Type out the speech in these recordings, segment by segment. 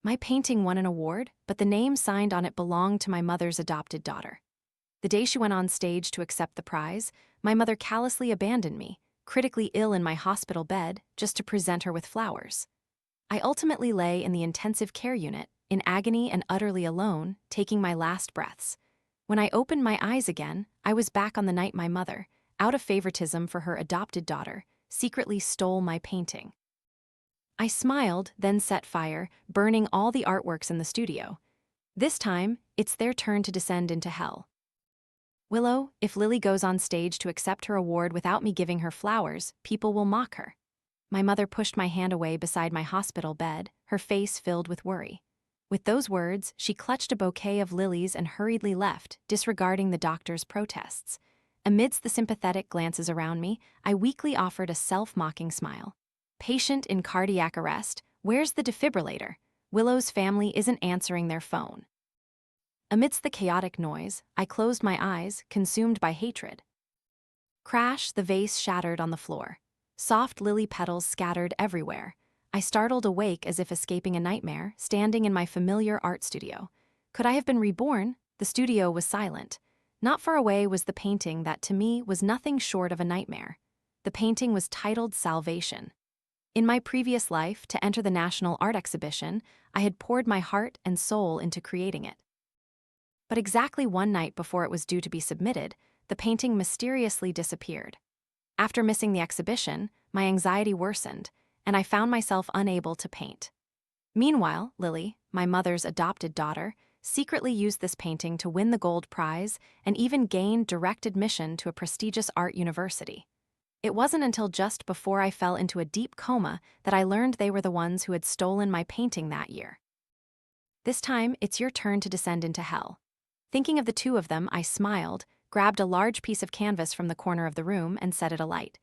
My painting won an award, but the name signed on it belonged to my mother's adopted daughter. The day she went on stage to accept the prize, my mother callously abandoned me, critically ill in my hospital bed, just to present her with flowers. I ultimately lay in the intensive care unit, in agony and utterly alone, taking my last breaths. When I opened my eyes again, I was back on the night my mother, out of favoritism for her adopted daughter, secretly stole my painting. I smiled, then set fire, burning all the artworks in the studio. This time, it's their turn to descend into hell. Willow, if Lily goes on stage to accept her award without me giving her flowers, people will mock her. My mother pushed my hand away beside my hospital bed, her face filled with worry. With those words, she clutched a bouquet of lilies and hurriedly left, disregarding the doctor's protests. Amidst the sympathetic glances around me, I weakly offered a self-mocking smile. Patient in cardiac arrest, where's the defibrillator? Willow's family isn't answering their phone. Amidst the chaotic noise, I closed my eyes, consumed by hatred. Crash, the vase shattered on the floor. Soft lily petals scattered everywhere. I startled awake as if escaping a nightmare, standing in my familiar art studio. Could I have been reborn? The studio was silent. Not far away was the painting that, to me, was nothing short of a nightmare. The painting was titled Salvation. In my previous life, to enter the National Art Exhibition, I had poured my heart and soul into creating it. But exactly one night before it was due to be submitted, the painting mysteriously disappeared. After missing the exhibition, my anxiety worsened, and I found myself unable to paint. Meanwhile, Lily, my mother's adopted daughter, secretly used this painting to win the gold prize and even gain direct admission to a prestigious art university. It wasn't until just before I fell into a deep coma that I learned they were the ones who had stolen my painting that year. This time, it's your turn to descend into hell. Thinking of the two of them, I smiled, grabbed a large piece of canvas from the corner of the room, and set it alight.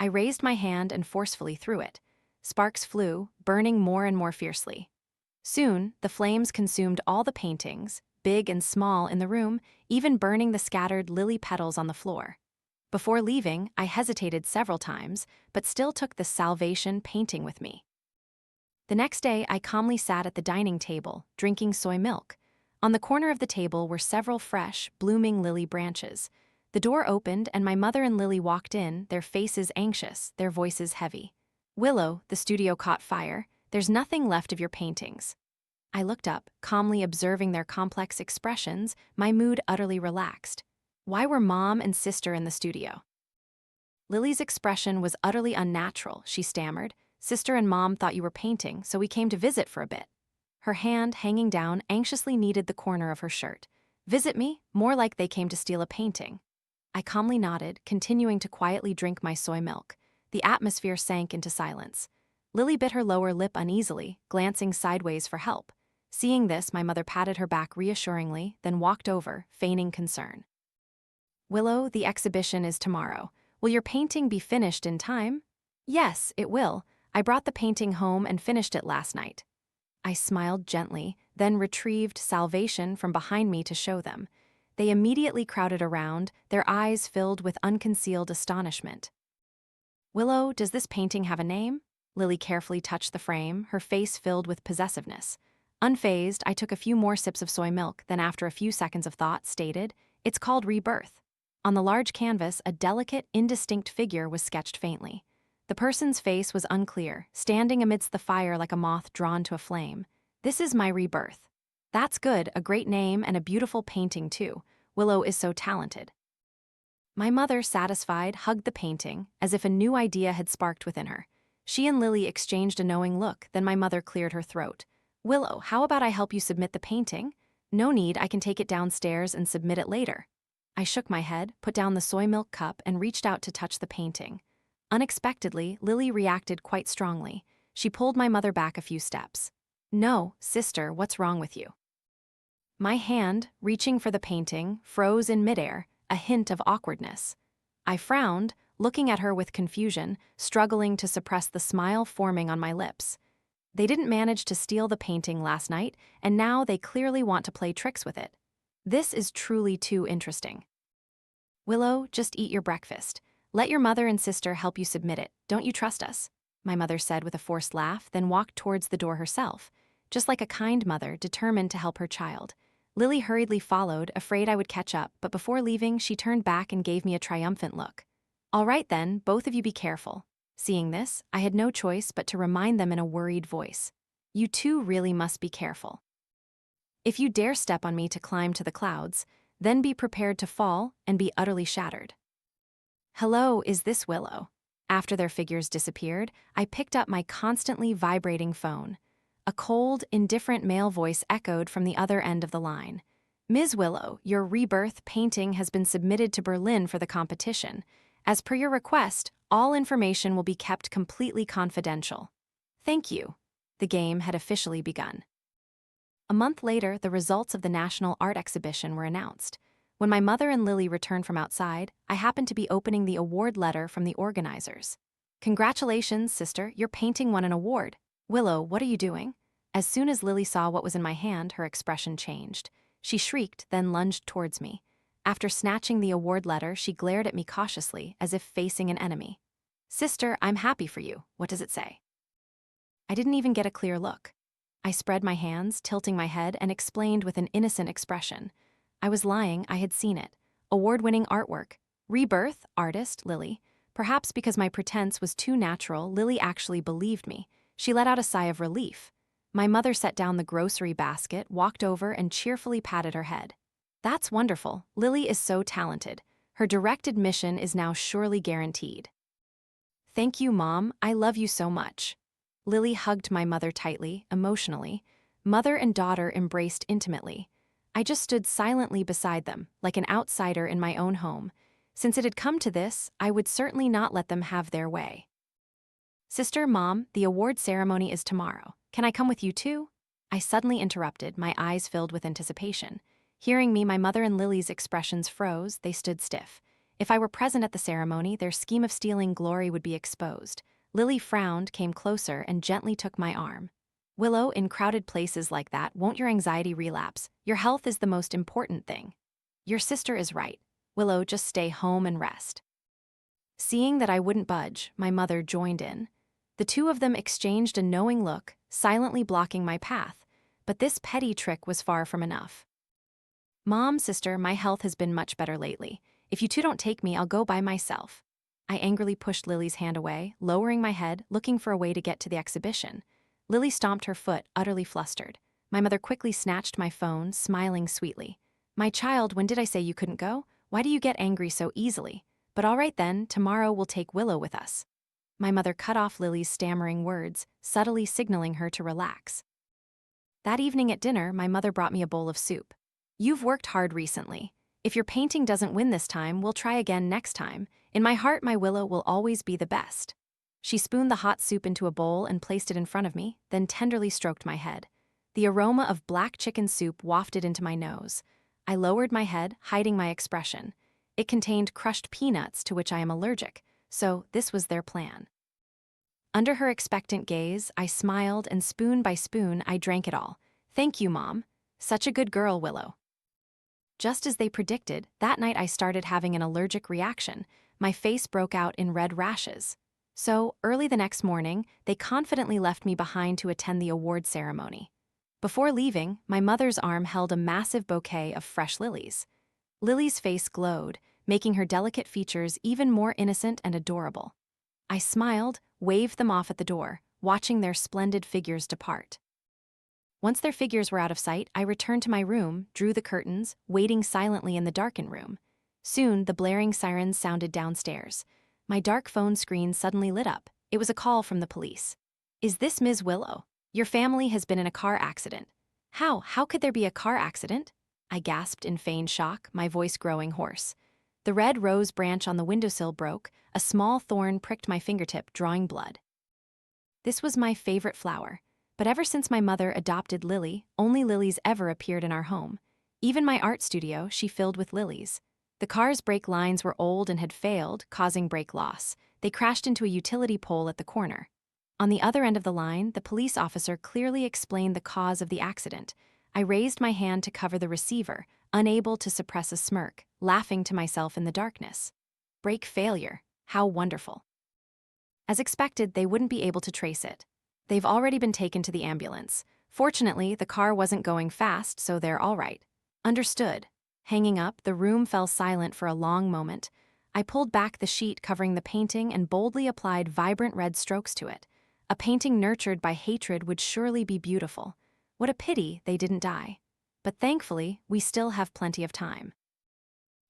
I raised my hand and forcefully threw it. Sparks flew, burning more and more fiercely. Soon, the flames consumed all the paintings, big and small, in the room, even burning the scattered lily petals on the floor. Before leaving, I hesitated several times, but still took the Salvation painting with me. The next day, I calmly sat at the dining table, drinking soy milk. On the corner of the table were several fresh, blooming lily branches. The door opened and my mother and Lily walked in, their faces anxious, their voices heavy. "Willow, the studio caught fire. There's nothing left of your paintings." I looked up, calmly observing their complex expressions, my mood utterly relaxed. Why were Mom and Sister in the studio? Lily's expression was utterly unnatural, she stammered. "Sister and Mom thought you were painting, so we came to visit for a bit." Her hand, hanging down, anxiously kneaded the corner of her shirt. "Visit me? More like they came to steal a painting." I calmly nodded, continuing to quietly drink my soy milk. The atmosphere sank into silence. Lily bit her lower lip uneasily, glancing sideways for help. Seeing this, my mother patted her back reassuringly, then walked over, feigning concern. "Willow, the exhibition is tomorrow. Will your painting be finished in time?" "Yes, it will. I brought the painting home and finished it last night." I smiled gently, then retrieved Salvation from behind me to show them. They immediately crowded around, their eyes filled with unconcealed astonishment. "Willow, does this painting have a name?" Lily carefully touched the frame, her face filled with possessiveness. Unfazed, I took a few more sips of soy milk, then after a few seconds of thought, stated, "It's called Rebirth." On the large canvas, a delicate, indistinct figure was sketched faintly. The person's face was unclear, standing amidst the fire like a moth drawn to a flame. "This is my rebirth." "That's good, a great name and a beautiful painting too. Willow is so talented." My mother, satisfied, hugged the painting, as if a new idea had sparked within her. She and Lily exchanged a knowing look, then my mother cleared her throat. "Willow, how about I help you submit the painting?" "No need, I can take it downstairs and submit it later." I shook my head, put down the soy milk cup, and reached out to touch the painting. Unexpectedly, Lily reacted quite strongly. She pulled my mother back a few steps. "No, sister, what's wrong with you?" My hand, reaching for the painting, froze in midair, a hint of awkwardness. I frowned, looking at her with confusion, struggling to suppress the smile forming on my lips. They didn't manage to steal the painting last night, and now they clearly want to play tricks with it. This is truly too interesting. "Willow, just eat your breakfast. Let your mother and sister help you submit it. Don't you trust us?" My mother said with a forced laugh, then walked towards the door herself. just like a kind mother determined to help her child. Lily hurriedly followed, afraid I would catch up, but before leaving, she turned back and gave me a triumphant look. "All right then, both of you be careful." Seeing this, I had no choice but to remind them in a worried voice. "You too really must be careful. If you dare step on me to climb to the clouds, then be prepared to fall and be utterly shattered." "Hello, is this Willow?" After their figures disappeared, I picked up my constantly vibrating phone. A cold, indifferent male voice echoed from the other end of the line. "Ms. Willow, your rebirth painting has been submitted to Berlin for the competition. As per your request, all information will be kept completely confidential." "Thank you." The game had officially begun. A month later, the results of the National Art Exhibition were announced. When my mother and Lily returned from outside, I happened to be opening the award letter from the organizers. "Congratulations, sister, your painting won an award." "Willow, what are you doing?" As soon as Lily saw what was in my hand, her expression changed. She shrieked, then lunged towards me. After snatching the award letter, she glared at me cautiously, as if facing an enemy. "Sister, I'm happy for you. What does it say?" I didn't even get a clear look. I spread my hands, tilting my head, and explained with an innocent expression. I was lying, I had seen it. Award-winning artwork. Rebirth, artist, Lily. Perhaps because my pretense was too natural, Lily actually believed me. She let out a sigh of relief. My mother set down the grocery basket, walked over, and cheerfully patted her head. "That's wonderful. Lily is so talented. Her direct admission is now surely guaranteed." "Thank you, Mom. I love you so much." Lily hugged my mother tightly, emotionally. Mother and daughter embraced intimately. I just stood silently beside them, like an outsider in my own home. Since it had come to this, I would certainly not let them have their way. "Sister, Mom, the award ceremony is tomorrow. Can I come with you too?" I suddenly interrupted, my eyes filled with anticipation. Hearing me, my mother and Lily's expressions froze, they stood stiff. If I were present at the ceremony, their scheme of stealing glory would be exposed. Lily frowned, came closer, and gently took my arm. "Willow, in crowded places like that, won't your anxiety relapse? Your health is the most important thing." "Your sister is right. Willow, just stay home and rest." Seeing that I wouldn't budge, my mother joined in. The two of them exchanged a knowing look, silently blocking my path. But this petty trick was far from enough. "Mom, sister, my health has been much better lately. If you two don't take me, I'll go by myself." I angrily pushed Lily's hand away, lowering my head, looking for a way to get to the exhibition. Lily stomped her foot, utterly flustered. My mother quickly snatched my phone, smiling sweetly. "My child, when did I say you couldn't go? Why do you get angry so easily? But all right then, tomorrow we'll take Willow with us." My mother cut off Lily's stammering words, subtly signaling her to relax. That evening at dinner, my mother brought me a bowl of soup. "You've worked hard recently. If your painting doesn't win this time, we'll try again next time. In my heart, my Willow will always be the best." She spooned the hot soup into a bowl and placed it in front of me, then tenderly stroked my head. The aroma of black chicken soup wafted into my nose. I lowered my head, hiding my expression. It contained crushed peanuts, to which I am allergic, so this was their plan. Under her expectant gaze, I smiled, and spoon by spoon, I drank it all. "Thank you, Mom. Such a good girl, Willow." Just as they predicted, that night I started having an allergic reaction. My face broke out in red rashes. So, early the next morning, they confidently left me behind to attend the award ceremony. Before leaving, my mother's arm held a massive bouquet of fresh lilies. Lily's face glowed, making her delicate features even more innocent and adorable. I smiled, waved them off at the door, watching their splendid figures depart. Once their figures were out of sight, I returned to my room, drew the curtains, waiting silently in the darkened room. Soon, the blaring sirens sounded downstairs. My dark phone screen suddenly lit up. It was a call from the police. "Is this Ms. Willow? Your family has been in a car accident." How could there be a car accident?" I gasped in feigned shock, my voice growing hoarse. The red rose branch on the windowsill broke, a small thorn pricked my fingertip, drawing blood. This was my favorite flower. But ever since my mother adopted Lily, only lilies ever appeared in our home. Even my art studio she filled with lilies. The car's brake lines were old and had failed, causing brake loss. They crashed into a utility pole at the corner. On the other end of the line, the police officer clearly explained the cause of the accident. I raised my hand to cover the receiver, unable to suppress a smirk, laughing to myself in the darkness. Brake failure. How wonderful. As expected, they wouldn't be able to trace it. "They've already been taken to the ambulance. Fortunately, the car wasn't going fast, so they're all right. Understood. Hanging up, the room fell silent for a long moment. I pulled back the sheet covering the painting and boldly applied vibrant red strokes to it. A painting nurtured by hatred would surely be beautiful. What a pity they didn't die. But thankfully, we still have plenty of time.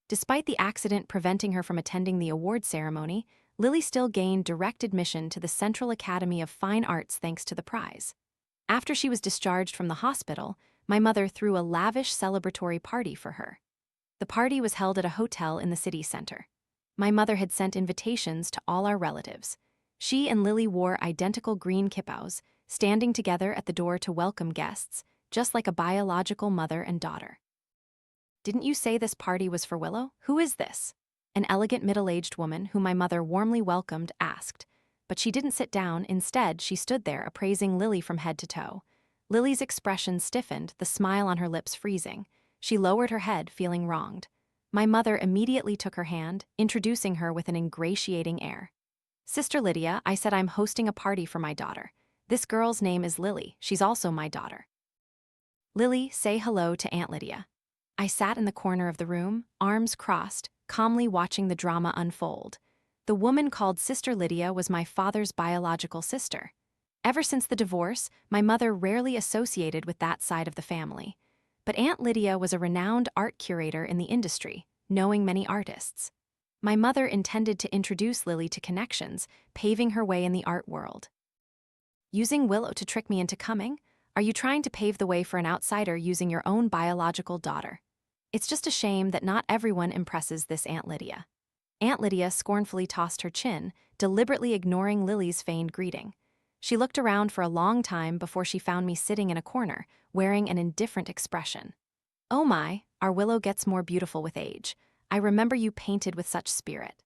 Despite the accident preventing her from attending the award ceremony, Lily still gained direct admission to the Central Academy of Fine Arts thanks to the prize. After she was discharged from the hospital, my mother threw a lavish celebratory party for her. The party was held at a hotel in the city center. My mother had sent invitations to all our relatives. She and Lily wore identical green kippaus, standing together at the door to welcome guests, just like a biological mother and daughter. "Didn't you say this party was for Willow? Who is this?" An elegant middle-aged woman whom my mother warmly welcomed asked. But she didn't sit down. Instead, she stood there appraising Lily from head to toe. Lily's expression stiffened, the smile on her lips freezing. She lowered her head, feeling wronged. My mother immediately took her hand, introducing her with an ingratiating air. "Sister Lydia, I said I'm hosting a party for my daughter. This girl's name is Lily. She's also my daughter." "Lily, say hello to Aunt Lydia." I sat in the corner of the room, arms crossed, calmly watching the drama unfold. The woman called Sister Lydia was my father's biological sister. Ever since the divorce, my mother rarely associated with that side of the family. But Aunt Lydia was a renowned art curator in the industry, knowing many artists. My mother intended to introduce Lily to connections, paving her way in the art world. "Using Willow to trick me into coming? Are you trying to pave the way for an outsider using your own biological daughter? It's just a shame that not everyone impresses this Aunt Lydia." Aunt Lydia scornfully tossed her chin, deliberately ignoring Lily's feigned greeting. She looked around for a long time before she found me sitting in a corner, wearing an indifferent expression. "Oh my, our Willow gets more beautiful with age. I remember you painted with such spirit."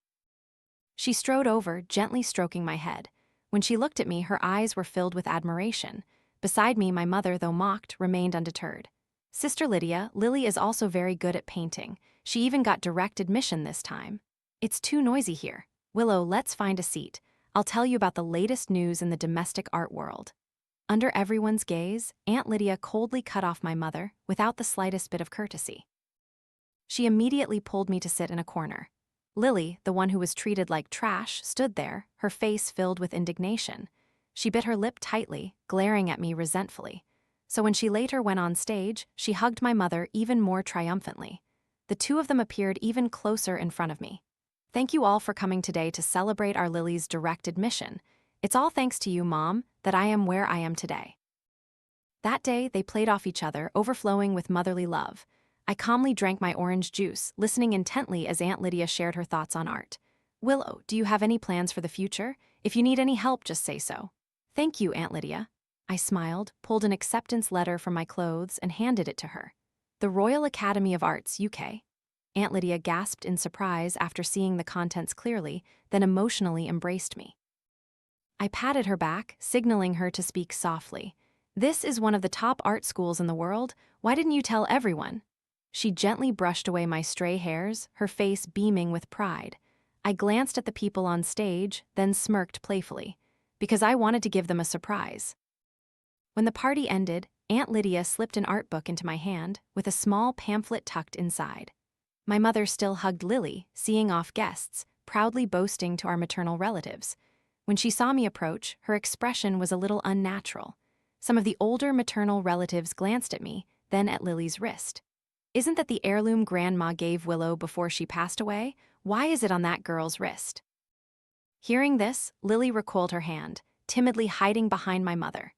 She strode over, gently stroking my head. When she looked at me, her eyes were filled with admiration. Beside me, my mother, though mocked, remained undeterred. "Sister Lydia, Lily is also very good at painting. She even got direct admission this time." "It's too noisy here. Willow, let's find a seat. I'll tell you about the latest news in the domestic art world." Under everyone's gaze, Aunt Lydia coldly cut off my mother, without the slightest bit of courtesy. She immediately pulled me to sit in a corner. Lily, the one who was treated like trash, stood there, her face filled with indignation. She bit her lip tightly, glaring at me resentfully. So when she later went on stage, she hugged my mother even more triumphantly. The two of them appeared even closer in front of me. "Thank you all for coming today to celebrate our Lily's direct admission. It's all thanks to you, Mom, that I am where I am today." That day, they played off each other, overflowing with motherly love. I calmly drank my orange juice, listening intently as Aunt Lydia shared her thoughts on art. "Willow, do you have any plans for the future? If you need any help, just say so." "Thank you, Aunt Lydia." I smiled, pulled an acceptance letter from my clothes, and handed it to her. "The Royal Academy of Arts, UK." Aunt Lydia gasped in surprise after seeing the contents clearly, then emotionally embraced me. I patted her back, signaling her to speak softly. "This is one of the top art schools in the world. Why didn't you tell everyone?" She gently brushed away my stray hairs, her face beaming with pride. I glanced at the people on stage, then smirked playfully, because I wanted to give them a surprise. When the party ended, Aunt Lydia slipped an art book into my hand, with a small pamphlet tucked inside. My mother still hugged Lily, seeing off guests, proudly boasting to our maternal relatives. When she saw me approach, her expression was a little unnatural. Some of the older maternal relatives glanced at me, then at Lily's wrist. "Isn't that the heirloom Grandma gave Willow before she passed away? Why is it on that girl's wrist?" Hearing this, Lily recoiled her hand, timidly hiding behind my mother.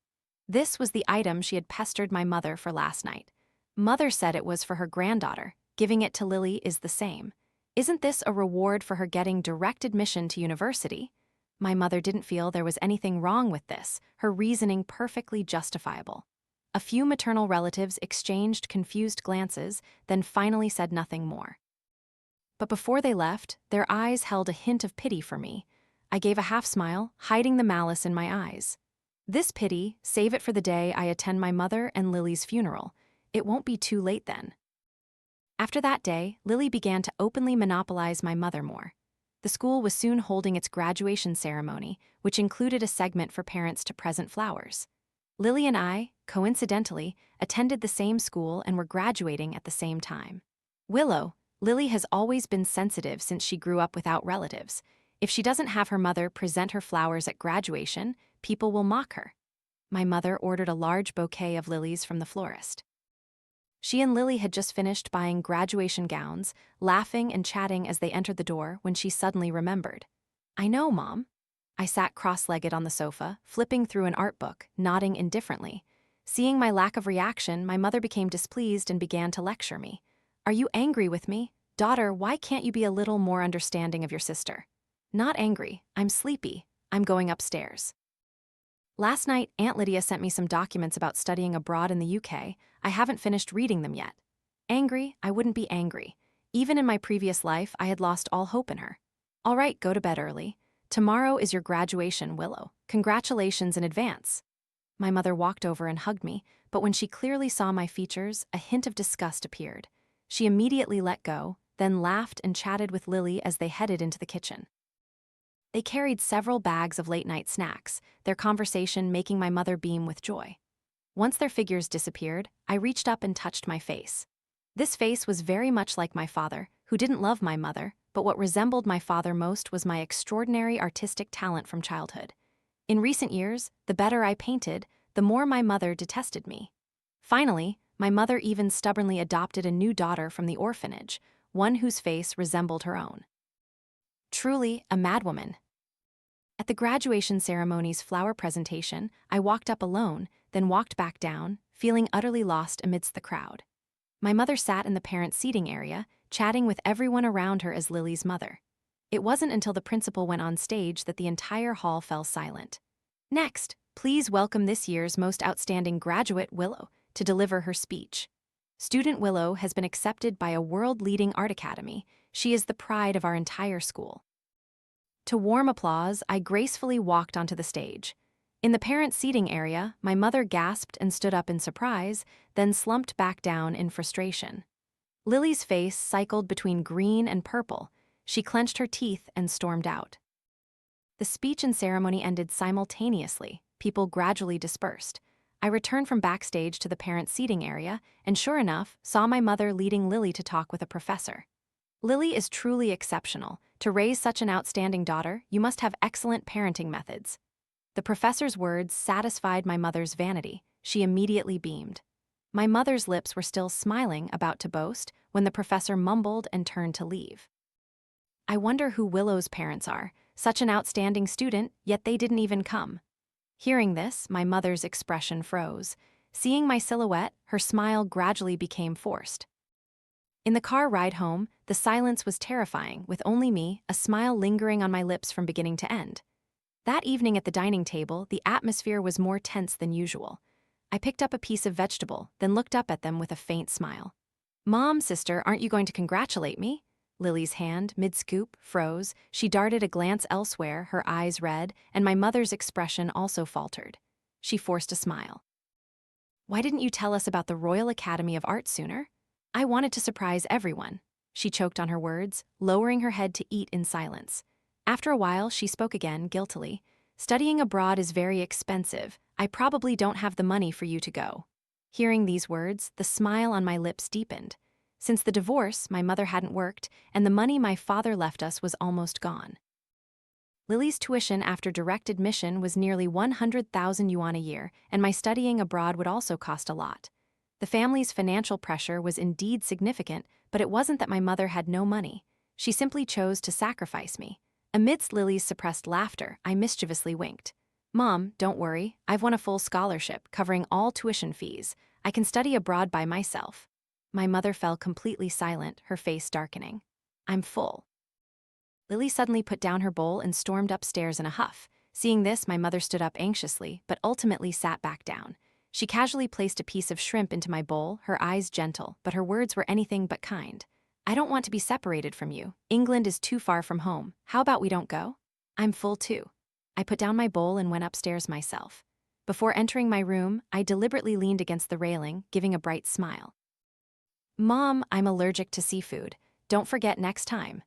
This was the item she had pestered my mother for last night. Mother said it was for her granddaughter. Giving it to Lily is the same. Isn't this a reward for her getting direct admission to university? My mother didn't feel there was anything wrong with this, her reasoning perfectly justifiable. A few maternal relatives exchanged confused glances, then finally said nothing more. But before they left, their eyes held a hint of pity for me. I gave a half smile, hiding the malice in my eyes. "This pity, save it for the day I attend my mother and Lily's funeral. It won't be too late then." After that day, Lily began to openly monopolize my mother more. The school was soon holding its graduation ceremony, which included a segment for parents to present flowers. Lily and I, coincidentally, attended the same school and were graduating at the same time. Willow, Lily has always been sensitive since she grew up without relatives. If she doesn't have her mother present her flowers at graduation, people will mock her. My mother ordered a large bouquet of lilies from the florist. She and Lily had just finished buying graduation gowns, laughing and chatting as they entered the door when she suddenly remembered. "I know, Mom." I sat cross-legged on the sofa, flipping through an art book, nodding indifferently. Seeing my lack of reaction, my mother became displeased and began to lecture me. "Are you angry with me? Daughter, why can't you be a little more understanding of your sister?" "Not angry. I'm sleepy. I'm going upstairs." Last night, Aunt Lydia sent me some documents about studying abroad in the UK. I haven't finished reading them yet. Angry? I wouldn't be angry. Even in my previous life, I had lost all hope in her. "All right, go to bed early. Tomorrow is your graduation, Willow. Congratulations in advance." My mother walked over and hugged me, but when she clearly saw my features, a hint of disgust appeared. She immediately let go, then laughed and chatted with Lily as they headed into the kitchen. They carried several bags of late-night snacks, their conversation making my mother beam with joy. Once their figures disappeared, I reached up and touched my face. This face was very much like my father, who didn't love my mother, but what resembled my father most was my extraordinary artistic talent from childhood. In recent years, the better I painted, the more my mother detested me. Finally, my mother even stubbornly adopted a new daughter from the orphanage, one whose face resembled her own. Truly a madwoman. At the graduation ceremony's flower presentation, I walked up alone, then walked back down, feeling utterly lost amidst the crowd. My mother sat in the parent seating area, chatting with everyone around her as Lily's mother. It wasn't until the principal went on stage that the entire hall fell silent. "Next, please welcome this year's most outstanding graduate, Willow, to deliver her speech. Student Willow has been accepted by a world-leading art academy. She is the pride of our entire school." To warm applause, I gracefully walked onto the stage. In the parent seating area, my mother gasped and stood up in surprise, then slumped back down in frustration. Lily's face cycled between green and purple. She clenched her teeth and stormed out. The speech and ceremony ended simultaneously. People gradually dispersed. I returned from backstage to the parent seating area, and sure enough, saw my mother leading Lily to talk with a professor. "Lily is truly exceptional. To raise such an outstanding daughter, you must have excellent parenting methods." The professor's words satisfied my mother's vanity. She immediately beamed. My mother's lips were still smiling, about to boast, when the professor mumbled and turned to leave. "I wonder who Willow's parents are. Such an outstanding student, yet they didn't even come." Hearing this, my mother's expression froze. Seeing my silhouette, her smile gradually became forced. In the car ride home, the silence was terrifying, with only me, a smile lingering on my lips from beginning to end. That evening at the dining table, the atmosphere was more tense than usual. I picked up a piece of vegetable, then looked up at them with a faint smile. "Mom, sister, aren't you going to congratulate me?" Lily's hand, mid-scoop, froze. She darted a glance elsewhere, her eyes red, and my mother's expression also faltered. She forced a smile. "Why didn't you tell us about the Royal Academy of Art sooner?" "I wanted to surprise everyone." She choked on her words, lowering her head to eat in silence. After a while, she spoke again, guiltily. "Studying abroad is very expensive. I probably don't have the money for you to go." Hearing these words, the smile on my lips deepened. Since the divorce, my mother hadn't worked, and the money my father left us was almost gone. Lily's tuition after direct admission was nearly 100,000 yuan a year, and my studying abroad would also cost a lot. The family's financial pressure was indeed significant, but it wasn't that my mother had no money. She simply chose to sacrifice me. Amidst Lily's suppressed laughter, I mischievously winked. "Mom, don't worry. I've won a full scholarship, covering all tuition fees. I can study abroad by myself." My mother fell completely silent, her face darkening. "I'm full." Lily suddenly put down her bowl and stormed upstairs in a huff. Seeing this, my mother stood up anxiously, but ultimately sat back down. She casually placed a piece of shrimp into my bowl, her eyes gentle, but her words were anything but kind. "I don't want to be separated from you. England is too far from home. How about we don't go?" "I'm full too." I put down my bowl and went upstairs myself. Before entering my room, I deliberately leaned against the railing, giving a bright smile. "Mom, I'm allergic to seafood. Don't forget next time."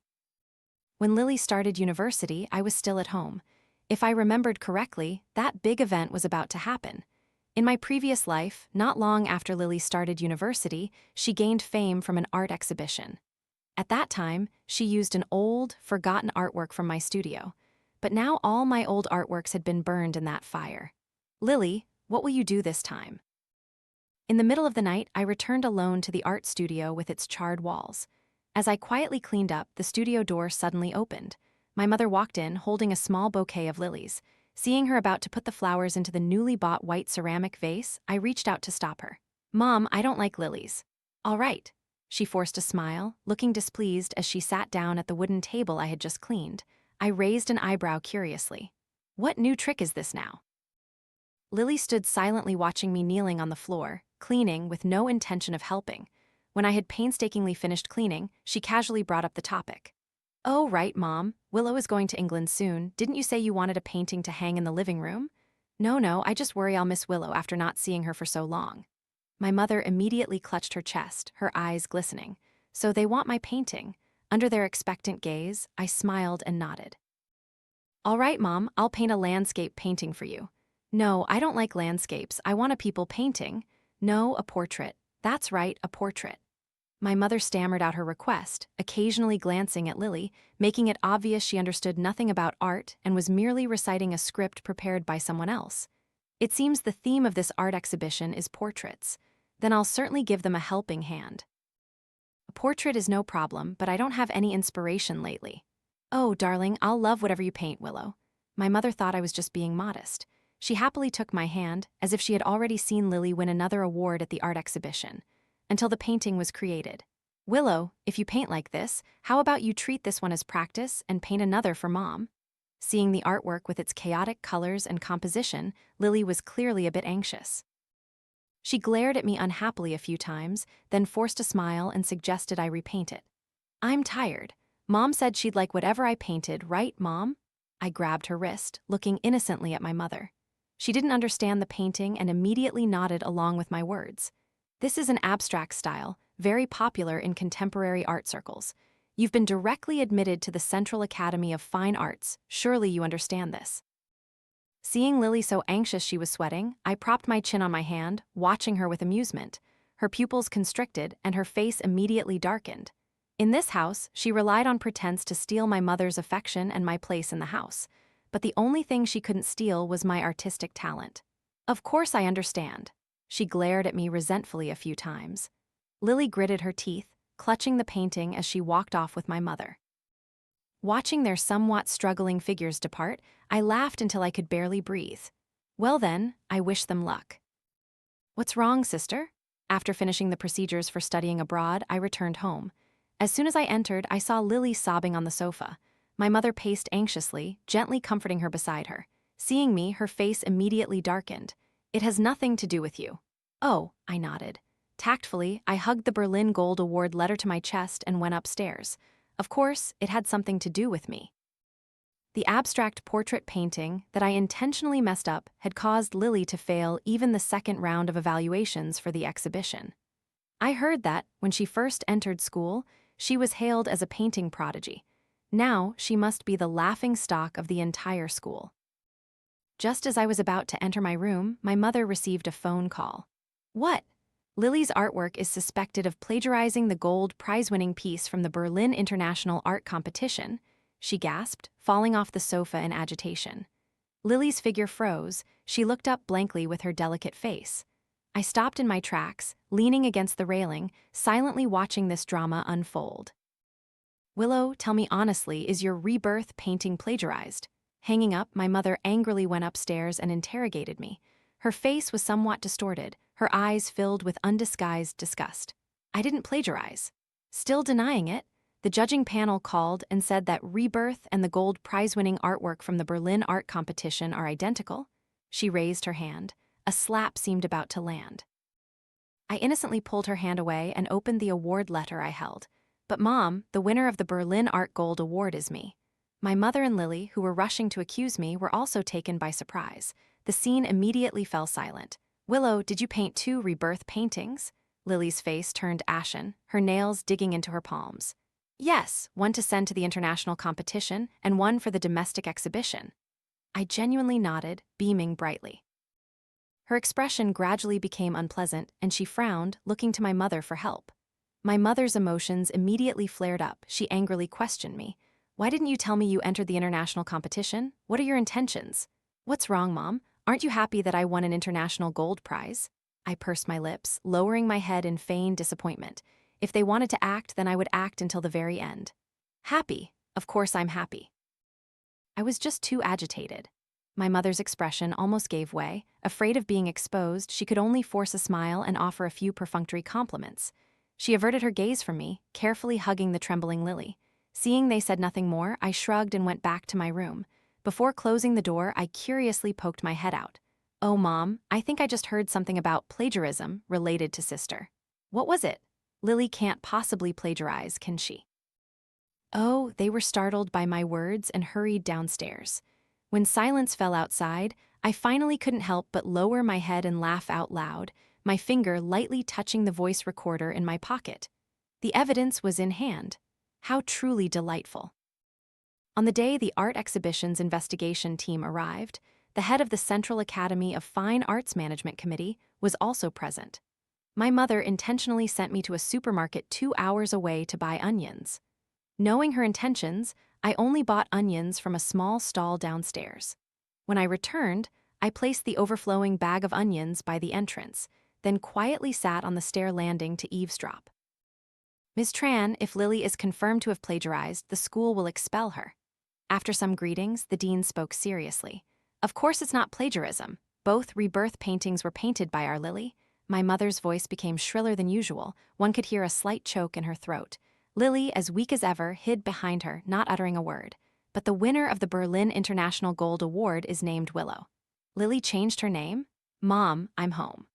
When Lily started university, I was still at home. If I remembered correctly, that big event was about to happen. In my previous life, not long after Lily started university, she gained fame from an art exhibition. At that time, she used an old, forgotten artwork from my studio. But now all my old artworks had been burned in that fire. Lily, what will you do this time? In the middle of the night, I returned alone to the art studio with its charred walls. As I quietly cleaned up, the studio door suddenly opened. My mother walked in, holding a small bouquet of lilies. Seeing her about to put the flowers into the newly bought white ceramic vase, I reached out to stop her. "Mom, I don't like lilies." "All right." She forced a smile, looking displeased as she sat down at the wooden table I had just cleaned. I raised an eyebrow curiously. "What new trick is this now?" Lily stood silently watching me kneeling on the floor, cleaning with no intention of helping. When I had painstakingly finished cleaning, she casually brought up the topic. "Oh, right, Mom. Willow is going to England soon. Didn't you say you wanted a painting to hang in the living room?" No, I just worry I'll miss Willow after not seeing her for so long." My mother immediately clutched her chest, her eyes glistening. "So they want my painting." Under their expectant gaze, I smiled and nodded. "All right, Mom, I'll paint a landscape painting for you." "No, I don't like landscapes. I want a people painting." "No, a portrait." "That's right, a portrait." My mother stammered out her request, occasionally glancing at Lily, making it obvious she understood nothing about art and was merely reciting a script prepared by someone else. "It seems the theme of this art exhibition is portraits. Then I'll certainly give them a helping hand." "A portrait is no problem, but I don't have any inspiration lately." "Oh, darling, I'll love whatever you paint, Willow." My mother thought I was just being modest. She happily took my hand, as if she had already seen Lily win another award at the art exhibition, until the painting was created. "Willow, if you paint like this, how about you treat this one as practice and paint another for Mom?" Seeing the artwork with its chaotic colors and composition, Lily was clearly a bit anxious. She glared at me unhappily a few times, then forced a smile and suggested I repaint it. "I'm tired. Mom said she'd like whatever I painted, right, Mom?" I grabbed her wrist, looking innocently at my mother. She didn't understand the painting and immediately nodded along with my words. "This is an abstract style, very popular in contemporary art circles. You've been directly admitted to the Central Academy of Fine Arts. Surely you understand this." Seeing Lily so anxious she was sweating, I propped my chin on my hand, watching her with amusement. Her pupils constricted and her face immediately darkened. In this house, she relied on pretense to steal my mother's affection and my place in the house. But the only thing she couldn't steal was my artistic talent. "Of course I understand." She glared at me resentfully a few times. Lily gritted her teeth, clutching the painting as she walked off with my mother. Watching their somewhat struggling figures depart, I laughed until I could barely breathe. "Well then, I wish them luck." "What's wrong, sister?" After finishing the procedures for studying abroad, I returned home. As soon as I entered, I saw Lily sobbing on the sofa. My mother paced anxiously, gently comforting her beside her. Seeing me, her face immediately darkened. "It has nothing to do with you." "Oh," I nodded. Tactfully, I hugged the Berlin Gold Award letter to my chest and went upstairs. Of course, it had something to do with me. The abstract portrait painting that I intentionally messed up had caused Lily to fail even the second round of evaluations for the exhibition. I heard that, when she first entered school, she was hailed as a painting prodigy. Now she must be the laughingstock of the entire school. Just as I was about to enter my room, my mother received a phone call. "What?" "Lily's artwork is suspected of plagiarizing the gold prize-winning piece from the Berlin International Art Competition," she gasped, falling off the sofa in agitation. Lily's figure froze. She looked up blankly with her delicate face. I stopped in my tracks, leaning against the railing, silently watching this drama unfold. "Willow, tell me honestly, is your Rebirth painting plagiarized?" Hanging up, my mother angrily went upstairs and interrogated me. Her face was somewhat distorted, her eyes filled with undisguised disgust. "I didn't plagiarize." Still denying it, the judging panel called and said that Rebirth and the gold prize-winning artwork from the Berlin Art Competition are identical. She raised her hand. A slap seemed about to land. I innocently pulled her hand away and opened the award letter I held. "But Mom, the winner of the Berlin Art Gold Award is me." My mother and Lily, who were rushing to accuse me, were also taken by surprise. The scene immediately fell silent. "Willow, did you paint 2 Rebirth paintings?" Lily's face turned ashen, her nails digging into her palms. "Yes, one to send to the international competition and one for the domestic exhibition." I genuinely nodded, beaming brightly. Her expression gradually became unpleasant, and she frowned, looking to my mother for help. My mother's emotions immediately flared up. She angrily questioned me. "Why didn't you tell me you entered the international competition? What are your intentions?" "What's wrong, Mom? Aren't you happy that I won an international gold prize?" I pursed my lips, lowering my head in feigned disappointment. If they wanted to act, then I would act until the very end. Happy? Of course I'm happy. I was just too agitated. My mother's expression almost gave way. Afraid of being exposed, she could only force a smile and offer a few perfunctory compliments. She averted her gaze from me, carefully hugging the trembling Lily. Seeing they said nothing more, I shrugged and went back to my room. Before closing the door, I curiously poked my head out. "Oh, Mom, I think I just heard something about plagiarism related to sister." "What was it?" "Lily can't possibly plagiarize, can she?" Oh, they were startled by my words and hurried downstairs. When silence fell outside, I finally couldn't help but lower my head and laugh out loud, my finger lightly touching the voice recorder in my pocket. The evidence was in hand. How truly delightful. On the day the art exhibition's investigation team arrived, the head of the Central Academy of Fine Arts Management Committee was also present. My mother intentionally sent me to a supermarket 2 hours away to buy onions. Knowing her intentions, I only bought onions from a small stall downstairs. When I returned, I placed the overflowing bag of onions by the entrance, then quietly sat on the stair landing to eavesdrop. "Ms. Tran, if Lily is confirmed to have plagiarized, the school will expel her." After some greetings, the dean spoke seriously. "Of course it's not plagiarism. Both rebirth paintings were painted by our Lily." My mother's voice became shriller than usual. One could hear a slight choke in her throat. Lily, as weak as ever, hid behind her, not uttering a word. "But the winner of the Berlin International Gold Award is named Willow." Lily changed her name? "Mom, I'm home."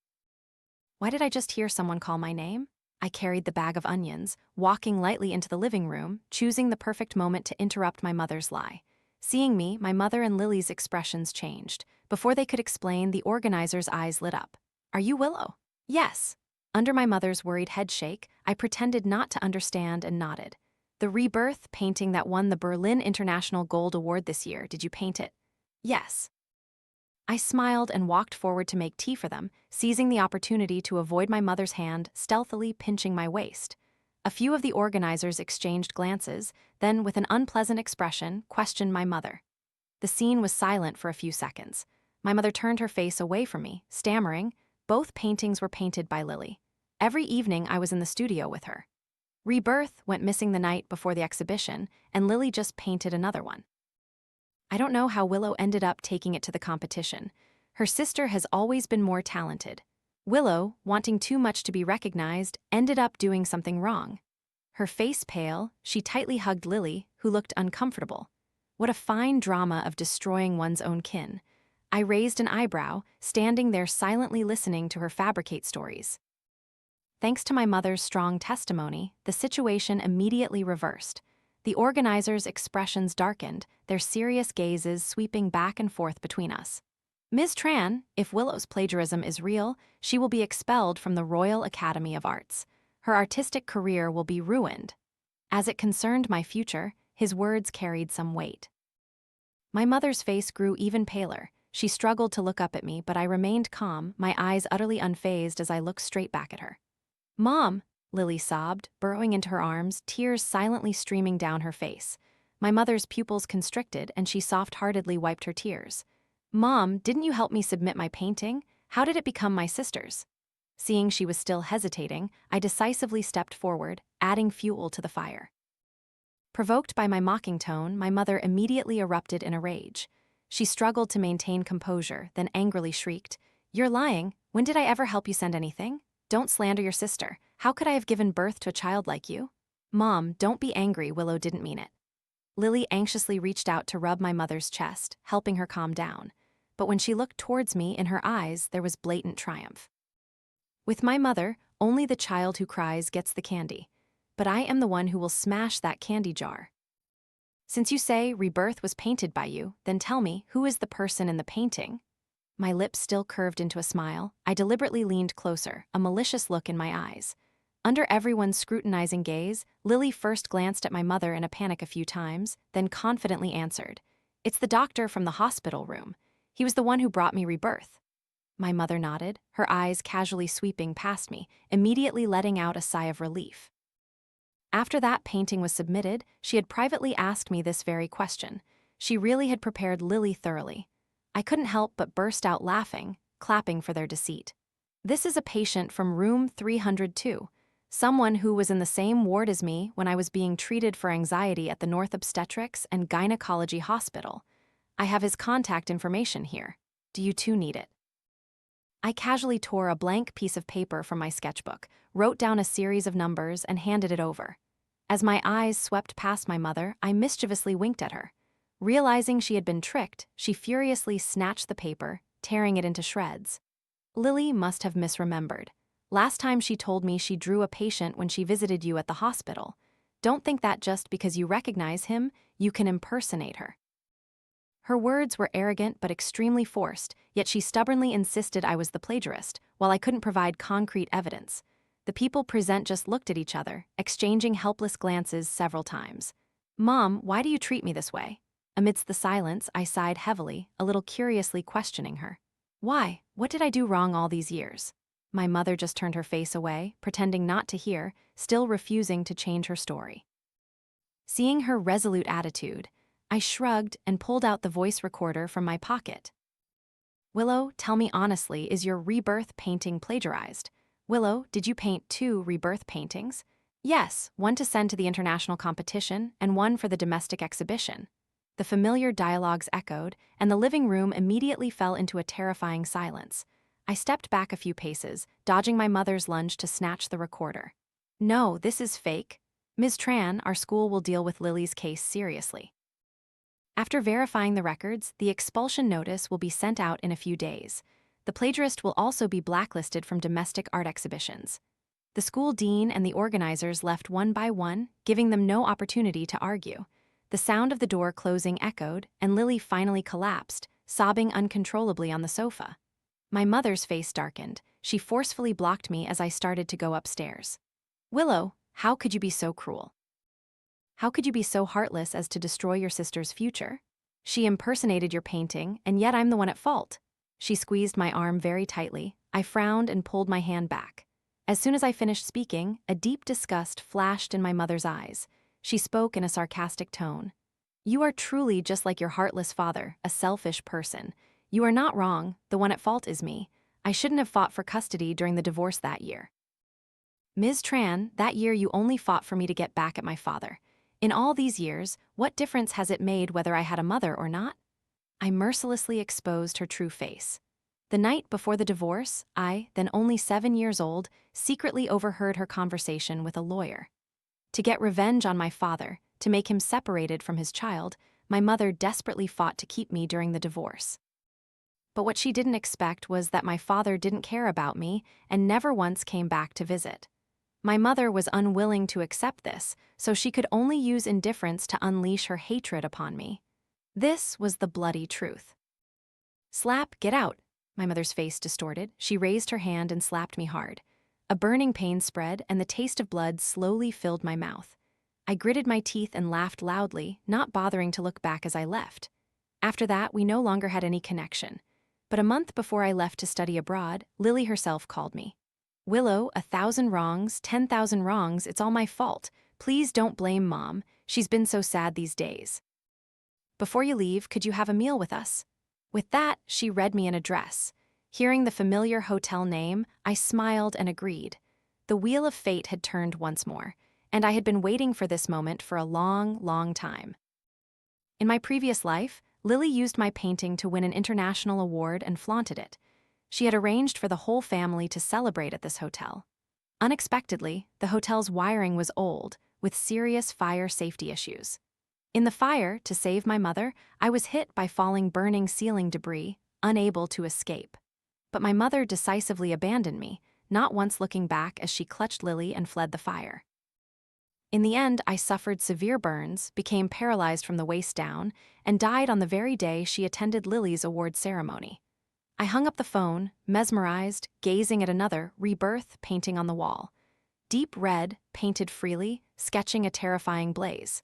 Why did I just hear someone call my name? I carried the bag of onions, walking lightly into the living room, choosing the perfect moment to interrupt my mother's lie. Seeing me, my mother and Lily's expressions changed. Before they could explain, the organizer's eyes lit up. "Are you Willow?" "Yes." Under my mother's worried headshake, I pretended not to understand and nodded. "The Rebirth painting that won the Berlin International Gold Award this year, did you paint it?" "Yes." I smiled and walked forward to make tea for them, seizing the opportunity to avoid my mother's hand, stealthily pinching my waist. A few of the organizers exchanged glances, then, with an unpleasant expression, questioned my mother. The scene was silent for a few seconds. My mother turned her face away from me, stammering, "Both paintings were painted by Lily. Every evening I was in the studio with her. Rebirth went missing the night before the exhibition, and Lily just painted another one." I don't know how Willow ended up taking it to the competition. Her sister has always been more talented. Willow, wanting too much to be recognized, ended up doing something wrong. Her face pale, she tightly hugged Lily, who looked uncomfortable. What a fine drama of destroying one's own kin. I raised an eyebrow, standing there silently listening to her fabricate stories. Thanks to my mother's strong testimony, the situation immediately reversed. The organizers' expressions darkened, their serious gazes sweeping back and forth between us. "Ms. Tran, if Willow's plagiarism is real, she will be expelled from the Royal Academy of Arts. Her artistic career will be ruined." As it concerned my future, his words carried some weight. My mother's face grew even paler. She struggled to look up at me, but I remained calm, my eyes utterly unfazed as I looked straight back at her. "Mom," Lily sobbed, burrowing into her arms, tears silently streaming down her face. My mother's pupils constricted, and she soft-heartedly wiped her tears. "Mom, didn't you help me submit my painting? How did it become my sister's?" Seeing she was still hesitating, I decisively stepped forward, adding fuel to the fire. Provoked by my mocking tone, my mother immediately erupted in a rage. She struggled to maintain composure, then angrily shrieked, "You're lying. When did I ever help you send anything? Don't slander your sister. How could I have given birth to a child like you?" "Mom, don't be angry, Willow didn't mean it." Lily anxiously reached out to rub my mother's chest, helping her calm down. But when she looked towards me, in her eyes, there was blatant triumph. With my mother, only the child who cries gets the candy. But I am the one who will smash that candy jar. "Since you say Rebirth was painted by you, then tell me, who is the person in the painting?" My lips still curved into a smile, I deliberately leaned closer, a malicious look in my eyes. Under everyone's scrutinizing gaze, Lily first glanced at my mother in a panic a few times, then confidently answered, "It's the doctor from the hospital room. He was the one who brought me Rebirth." My mother nodded, her eyes casually sweeping past me, immediately letting out a sigh of relief. After that painting was submitted, she had privately asked me this very question. She really had prepared Lily thoroughly. I couldn't help but burst out laughing, clapping for their deceit. This is a patient from room 302, someone who was in the same ward as me when I was being treated for anxiety at the North Obstetrics and Gynecology Hospital. I have his contact information here. Do you too need it? I casually tore a blank piece of paper from my sketchbook, wrote down a series of numbers, and handed it over. As my eyes swept past my mother, I mischievously winked at her. Realizing she had been tricked, she furiously snatched the paper, tearing it into shreds. Lily must have misremembered. Last time she told me she drew a patient when she visited you at the hospital. Don't think that just because you recognize him, you can impersonate her. Her words were arrogant but extremely forced, yet she stubbornly insisted I was the plagiarist, while I couldn't provide concrete evidence. The people present just looked at each other, exchanging helpless glances several times. "Mom, why do you treat me this way?" Amidst the silence, I sighed heavily, a little curiously questioning her. "Why? What did I do wrong all these years?" My mother just turned her face away, pretending not to hear, still refusing to change her story. Seeing her resolute attitude, I shrugged and pulled out the voice recorder from my pocket. "Willow, tell me honestly, is your rebirth painting plagiarized? Willow, did you paint 2 rebirth paintings?" "Yes, one to send to the international competition and one for the domestic exhibition." The familiar dialogues echoed, and the living room immediately fell into a terrifying silence. I stepped back a few paces, dodging my mother's lunge to snatch the recorder. "No, this is fake. Ms. Tran, our school will deal with Lily's case seriously." After verifying the records, the expulsion notice will be sent out in a few days. The plagiarist will also be blacklisted from domestic art exhibitions. The school dean and the organizers left one by one, giving them no opportunity to argue. The sound of the door closing echoed, and Lily finally collapsed, sobbing uncontrollably on the sofa. My mother's face darkened. She forcefully blocked me as I started to go upstairs. "Willow, how could you be so cruel? How could you be so heartless as to destroy your sister's future? She impersonated your painting, and yet I'm the one at fault." She squeezed my arm very tightly. I frowned and pulled my hand back. As soon as I finished speaking, a deep disgust flashed in my mother's eyes. She spoke in a sarcastic tone. "You are truly just like your heartless father, a selfish person. You are not wrong, the one at fault is me. I shouldn't have fought for custody during the divorce that year. Ms. Tran, that year you only fought for me to get back at my father. In all these years, what difference has it made whether I had a mother or not?" I mercilessly exposed her true face. The night before the divorce, I, then only 7 years old, secretly overheard her conversation with a lawyer. To get revenge on my father, to make him separated from his child, my mother desperately fought to keep me during the divorce. But what she didn't expect was that my father didn't care about me and never once came back to visit. My mother was unwilling to accept this, so she could only use indifference to unleash her hatred upon me. This was the bloody truth. "Slap, get out." My mother's face distorted. She raised her hand and slapped me hard. A burning pain spread, and the taste of blood slowly filled my mouth. I gritted my teeth and laughed loudly, not bothering to look back as I left. After that, we no longer had any connection. But a month before I left to study abroad, Lily herself called me. "Willow, 1,000 wrongs, 10,000 wrongs, it's all my fault. Please don't blame Mom. She's been so sad these days. Before you leave, could you have a meal with us?" With that, she read me an address. Hearing the familiar hotel name, I smiled and agreed. The wheel of fate had turned once more, and I had been waiting for this moment for a long, long time. In my previous life, Lily used my painting to win an international award and flaunted it. She had arranged for the whole family to celebrate at this hotel. Unexpectedly, the hotel's wiring was old, with serious fire safety issues. In the fire, to save my mother, I was hit by falling burning ceiling debris, unable to escape. But my mother decisively abandoned me, not once looking back as she clutched Lily and fled the fire. In the end, I suffered severe burns, became paralyzed from the waist down, and died on the very day she attended Lily's award ceremony. I hung up the phone, mesmerized, gazing at another rebirth painting on the wall. Deep red, painted freely, sketching a terrifying blaze.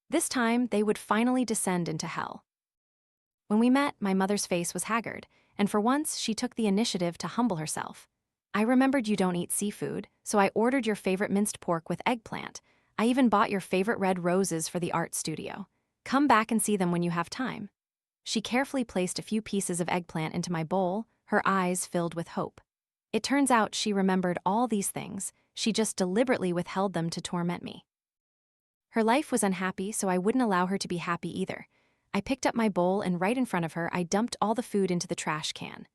This time, they would finally descend into hell. When we met, my mother's face was haggard, and for once she took the initiative to humble herself. I remembered you don't eat seafood, so I ordered your favorite minced pork with eggplant. I even bought your favorite red roses for the art studio. Come back and see them when you have time. She carefully placed a few pieces of eggplant into my bowl, her eyes filled with hope. It turns out she remembered all these things, she just deliberately withheld them to torment me. Her life was unhappy, so I wouldn't allow her to be happy either. I picked up my bowl and right in front of her, I dumped all the food into the trash can.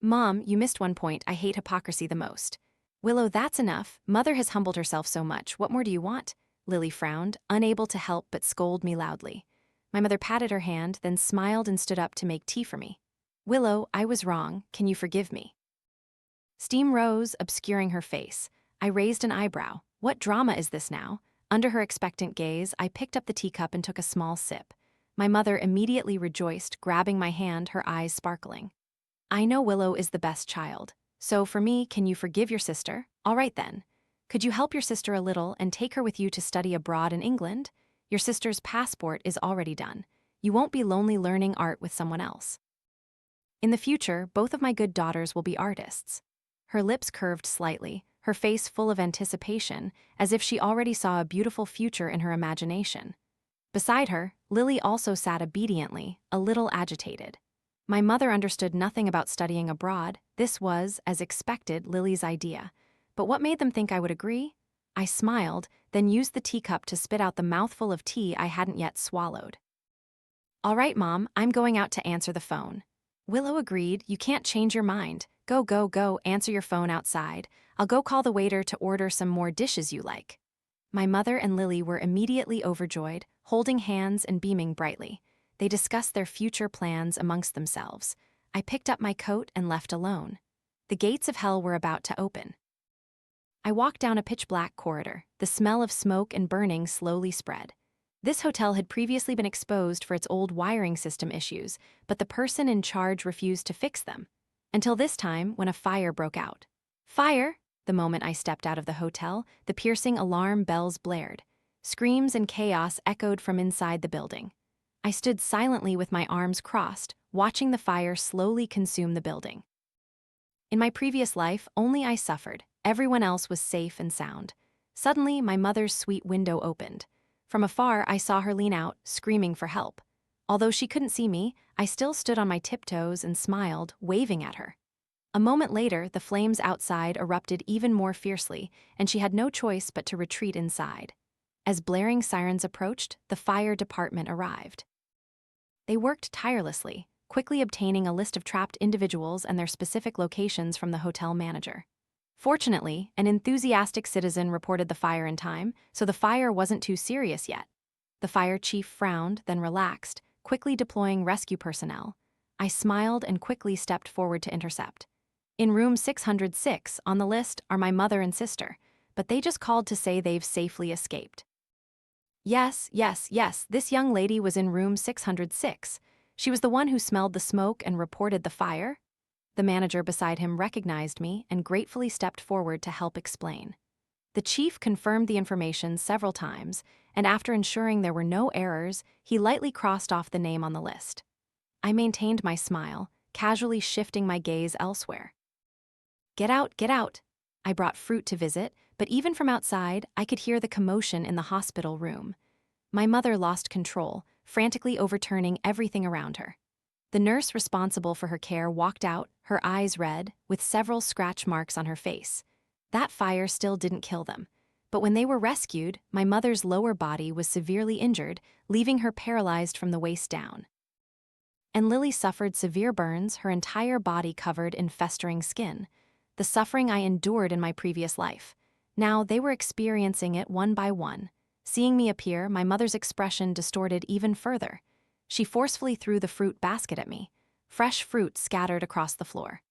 Mom, you missed one point. I hate hypocrisy the most. Willow, that's enough. Mother has humbled herself so much. What more do you want? Lily frowned, unable to help but scold me loudly. My mother patted her hand, then smiled and stood up to make tea for me. Willow, I was wrong. Can you forgive me? Steam rose, obscuring her face. I raised an eyebrow. What drama is this now? Under her expectant gaze, I picked up the teacup and took a small sip. My mother immediately rejoiced, grabbing my hand, her eyes sparkling. I know Willow is the best child. So for me, can you forgive your sister? All right then. Could you help your sister a little and take her with you to study abroad in England? Your sister's passport is already done. You won't be lonely learning art with someone else. In the future, both of my good daughters will be artists. Her lips curved slightly, her face full of anticipation, as if she already saw a beautiful future in her imagination. Beside her, Lily also sat obediently, a little agitated. My mother understood nothing about studying abroad. This was, as expected, Lily's idea. But what made them think I would agree? I smiled, then used the teacup to spit out the mouthful of tea I hadn't yet swallowed. All right, Mom, I'm going out to answer the phone. Willow agreed. You can't change your mind. Go, go, go, answer your phone outside. I'll go call the waiter to order some more dishes you like. My mother and Lily were immediately overjoyed, holding hands and beaming brightly. They discussed their future plans amongst themselves. I picked up my coat and left alone. The gates of hell were about to open. I walked down a pitch-black corridor. The smell of smoke and burning slowly spread. This hotel had previously been exposed for its old wiring system issues, but the person in charge refused to fix them. Until this time, when a fire broke out. Fire! The moment I stepped out of the hotel, the piercing alarm bells blared. Screams and chaos echoed from inside the building. I stood silently with my arms crossed, watching the fire slowly consume the building. In my previous life, only I suffered. Everyone else was safe and sound. Suddenly, my mother's suite window opened. From afar, I saw her lean out, screaming for help. Although she couldn't see me, I still stood on my tiptoes and smiled, waving at her. A moment later, the flames outside erupted even more fiercely, and she had no choice but to retreat inside. As blaring sirens approached, the fire department arrived. They worked tirelessly, quickly obtaining a list of trapped individuals and their specific locations from the hotel manager. Fortunately, an enthusiastic citizen reported the fire in time, so the fire wasn't too serious yet. The fire chief frowned, then relaxed, quickly deploying rescue personnel. I smiled and quickly stepped forward to intercept. In room 606 on the list are my mother and sister, but they just called to say they've safely escaped. Yes, this young lady was in room 606. She was the one who smelled the smoke and reported the fire. The manager beside him recognized me and gratefully stepped forward to help explain. The chief confirmed the information several times, and after ensuring there were no errors, he lightly crossed off the name on the list. I maintained my smile, casually shifting my gaze elsewhere. Get out, get out. I brought fruit to visit, but even from outside, I could hear the commotion in the hospital room. My mother lost control, frantically overturning everything around her. The nurse responsible for her care walked out, her eyes red, with several scratch marks on her face. That fire still didn't kill them. But when they were rescued, my mother's lower body was severely injured, leaving her paralyzed from the waist down. And Lily suffered severe burns, her entire body covered in festering skin. The suffering I endured in my previous life. Now they were experiencing it one by one. Seeing me appear, my mother's expression distorted even further. She forcefully threw the fruit basket at me. Fresh fruit scattered across the floor.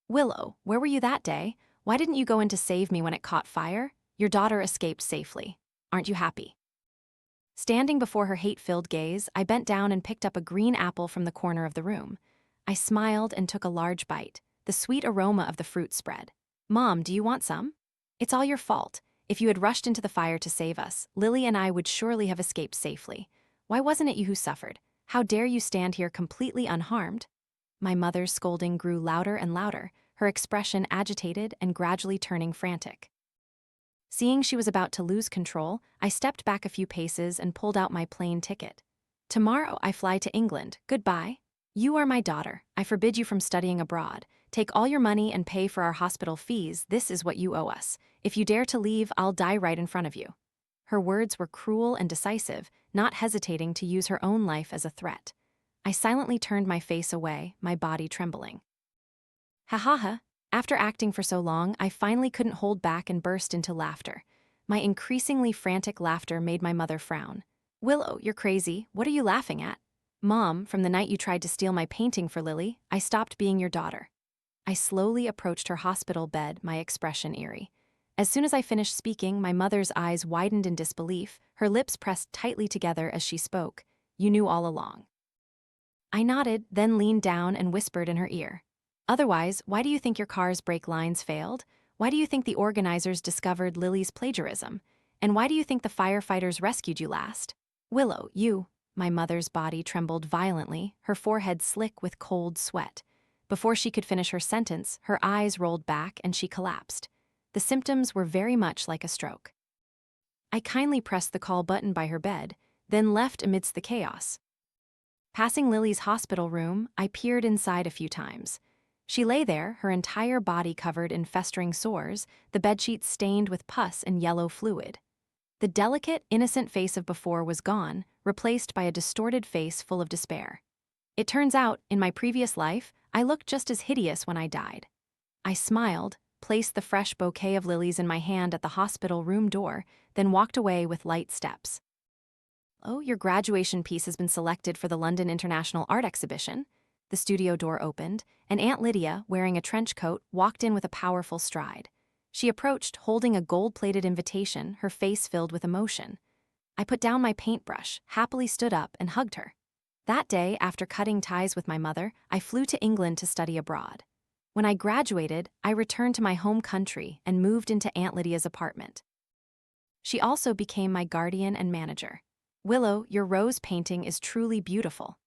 Willow, where were you that day? Why didn't you go in to save me when it caught fire? Your daughter escaped safely. Aren't you happy? Standing before her hate-filled gaze, I bent down and picked up a green apple from the corner of the room. I smiled and took a large bite. The sweet aroma of the fruit spread. Mom, do you want some? It's all your fault. If you had rushed into the fire to save us, Lily and I would surely have escaped safely. Why wasn't it you who suffered? How dare you stand here completely unharmed? My mother's scolding grew louder and louder, her expression agitated and gradually turning frantic. Seeing she was about to lose control, I stepped back a few paces and pulled out my plane ticket. Tomorrow I fly to England. Goodbye. You are my daughter. I forbid you from studying abroad. Take all your money and pay for our hospital fees. This is what you owe us. If you dare to leave, I'll die right in front of you. Her words were cruel and decisive, not hesitating to use her own life as a threat. I silently turned my face away, my body trembling. Ha ha ha. After acting for so long, I finally couldn't hold back and burst into laughter. My increasingly frantic laughter made my mother frown. Willow, you're crazy. What are you laughing at? Mom, from the night you tried to steal my painting for Lily, I stopped being your daughter. I slowly approached her hospital bed, my expression eerie. As soon as I finished speaking, my mother's eyes widened in disbelief, her lips pressed tightly together as she spoke. You knew all along. I nodded, then leaned down and whispered in her ear. Otherwise, why do you think your car's brake lines failed? Why do you think the organizers discovered Lily's plagiarism? And why do you think the firefighters rescued you last? Willow, you. My mother's body trembled violently, her forehead slick with cold sweat. Before she could finish her sentence, her eyes rolled back and she collapsed. The symptoms were very much like a stroke. I kindly pressed the call button by her bed, then left amidst the chaos. Passing Lily's hospital room, I peered inside a few times. She lay there, her entire body covered in festering sores, the bedsheets stained with pus and yellow fluid. The delicate, innocent face of before was gone, replaced by a distorted face full of despair. It turns out, in my previous life, I looked just as hideous when I died. I smiled, placed the fresh bouquet of lilies in my hand at the hospital room door, then walked away with light steps. Oh, your graduation piece has been selected for the London International Art Exhibition. The studio door opened, and Aunt Lydia, wearing a trench coat, walked in with a powerful stride. She approached, holding a gold-plated invitation, her face filled with emotion. I put down my paintbrush, happily stood up, and hugged her. That day, after cutting ties with my mother, I flew to England to study abroad. When I graduated, I returned to my home country and moved into Aunt Lydia's apartment. She also became my guardian and manager. Willow, your rose painting is truly beautiful.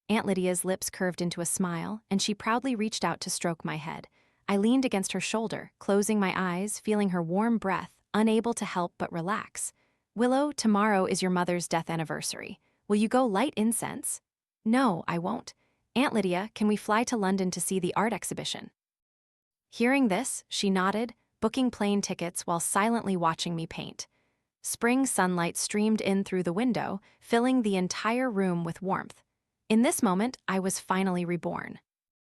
Aunt Lydia's lips curved into a smile, and she proudly reached out to stroke my head. I leaned against her shoulder, closing my eyes, feeling her warm breath, unable to help but relax. Willow, tomorrow is your mother's death anniversary. Will you go light incense? No, I won't. Aunt Lydia, can we fly to London to see the art exhibition? Hearing this, she nodded, booking plane tickets while silently watching me paint. Spring sunlight streamed in through the window, filling the entire room with warmth. In this moment, I was finally reborn.